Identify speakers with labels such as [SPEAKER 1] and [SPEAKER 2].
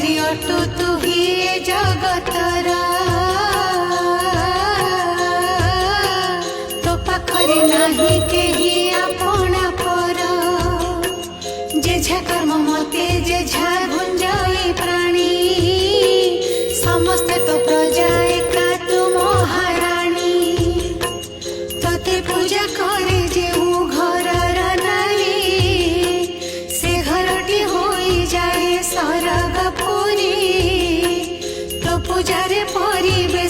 [SPEAKER 1] स्त्री अटु तु ही ए जगतर तो पाखरे नाही केही आपणा पर जेझा कर्म मते जेझा गुंजाई प्राणी समस्ते तो प्रजा एका तू महाराणी तोते पूजा करे जेऊ घरर नारी से घरटी होई जाए सरग पुरी तो पूजारे परिबे